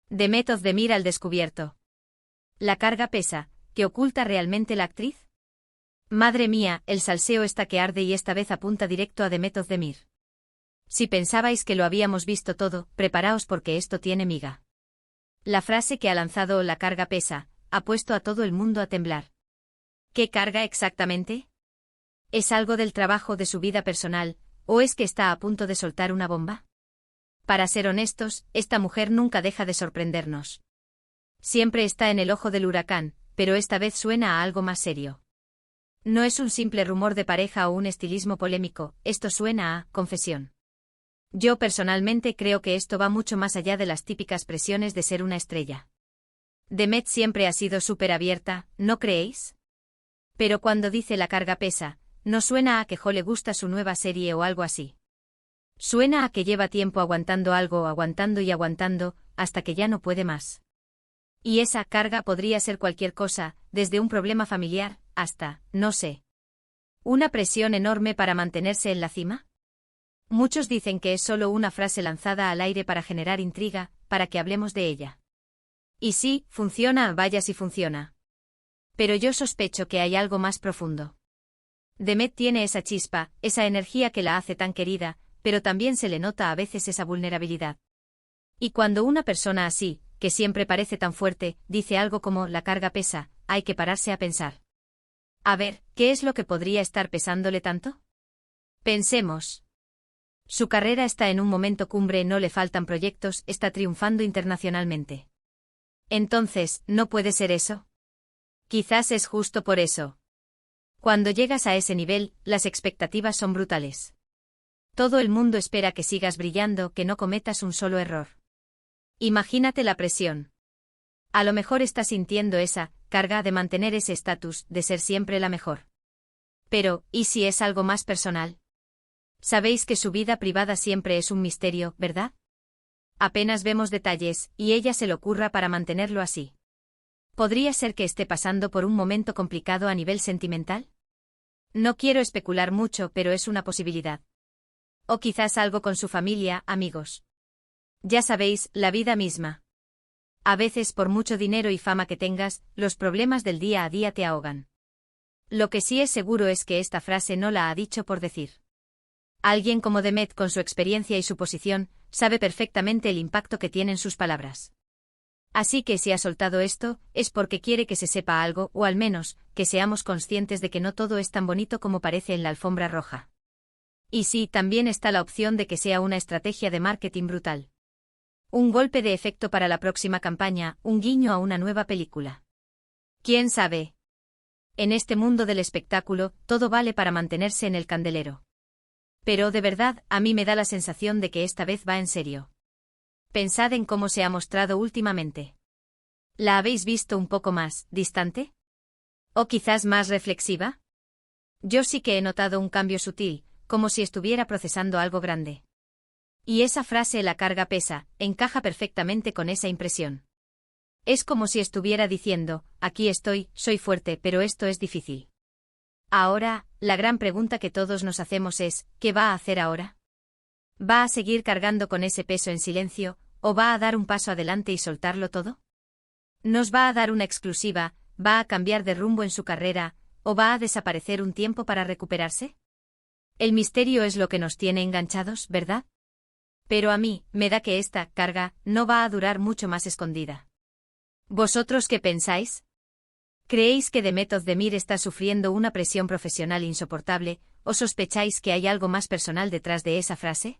Demet Özdemir al descubierto. La carga pesa, ¿qué oculta realmente la actriz? Madre mía, el salseo está que arde y esta vez apunta directo a Demet Özdemir. Si pensabais que lo habíamos visto todo, preparaos porque esto tiene miga. La frase que ha lanzado la carga pesa, ha puesto a todo el mundo a temblar. ¿Qué carga exactamente? ¿Es algo del trabajo de su vida personal, o es que está a punto de soltar una bomba? Para ser honestos, esta mujer nunca deja de sorprendernos. Siempre está en el ojo del huracán, pero esta vez suena a algo más serio. No es un simple rumor de pareja o un estilismo polémico, esto suena a confesión. Yo personalmente creo que esto va mucho más allá de las típicas presiones de ser una estrella. Demet siempre ha sido súper abierta, ¿no creéis? Pero cuando dice la carga pesa, no suena a que Jo le gusta su nueva serie o algo así. Suena a que lleva tiempo aguantando algo, aguantando y aguantando, hasta que ya no puede más. Y esa carga podría ser cualquier cosa, desde un problema familiar, hasta, no sé, ¿una presión enorme para mantenerse en la cima? Muchos dicen que es solo una frase lanzada al aire para generar intriga, para que hablemos de ella. Y sí, funciona, vaya si funciona. Pero yo sospecho que hay algo más profundo. Demet tiene esa chispa, esa energía que la hace tan querida, pero también se le nota a veces esa vulnerabilidad. Y cuando una persona así, que siempre parece tan fuerte, dice algo como la carga pesa, hay que pararse a pensar. A ver, ¿qué es lo que podría estar pesándole tanto? Pensemos. Su carrera está en un momento cumbre, no le faltan proyectos, está triunfando internacionalmente. Entonces, ¿no puede ser eso? Quizás es justo por eso. Cuando llegas a ese nivel, las expectativas son brutales. Todo el mundo espera que sigas brillando, que no cometas un solo error. Imagínate la presión. A lo mejor está sintiendo esa carga de mantener ese estatus, de ser siempre la mejor. Pero, ¿y si es algo más personal? Sabéis que su vida privada siempre es un misterio, ¿verdad? Apenas vemos detalles, y ella se le ocurra para mantenerlo así. ¿Podría ser que esté pasando por un momento complicado a nivel sentimental? No quiero especular mucho, pero es una posibilidad. O quizás algo con su familia, amigos. Ya sabéis, la vida misma. A veces por mucho dinero y fama que tengas, los problemas del día a día te ahogan. Lo que sí es seguro es que esta frase no la ha dicho por decir. Alguien como Demet, con su experiencia y su posición, sabe perfectamente el impacto que tienen sus palabras. Así que si ha soltado esto, es porque quiere que se sepa algo, o al menos, que seamos conscientes de que no todo es tan bonito como parece en la alfombra roja. Y sí, también está la opción de que sea una estrategia de marketing brutal. Un golpe de efecto para la próxima campaña, un guiño a una nueva película. ¿Quién sabe? En este mundo del espectáculo, todo vale para mantenerse en el candelero. Pero de verdad, a mí me da la sensación de que esta vez va en serio. Pensad en cómo se ha mostrado últimamente. ¿La habéis visto un poco más distante? ¿O quizás más reflexiva? Yo sí que he notado un cambio sutil, como si estuviera procesando algo grande. Y esa frase la carga pesa, encaja perfectamente con esa impresión. Es como si estuviera diciendo, aquí estoy, soy fuerte, pero esto es difícil. Ahora, la gran pregunta que todos nos hacemos es, ¿qué va a hacer ahora? ¿Va a seguir cargando con ese peso en silencio, o va a dar un paso adelante y soltarlo todo? ¿Nos va a dar una exclusiva, va a cambiar de rumbo en su carrera, o va a desaparecer un tiempo para recuperarse? El misterio es lo que nos tiene enganchados, ¿verdad? Pero a mí, me da que esta carga no va a durar mucho más escondida. ¿Vosotros qué pensáis? ¿Creéis que Demet Özdemir está sufriendo una presión profesional insoportable, o sospecháis que hay algo más personal detrás de esa frase?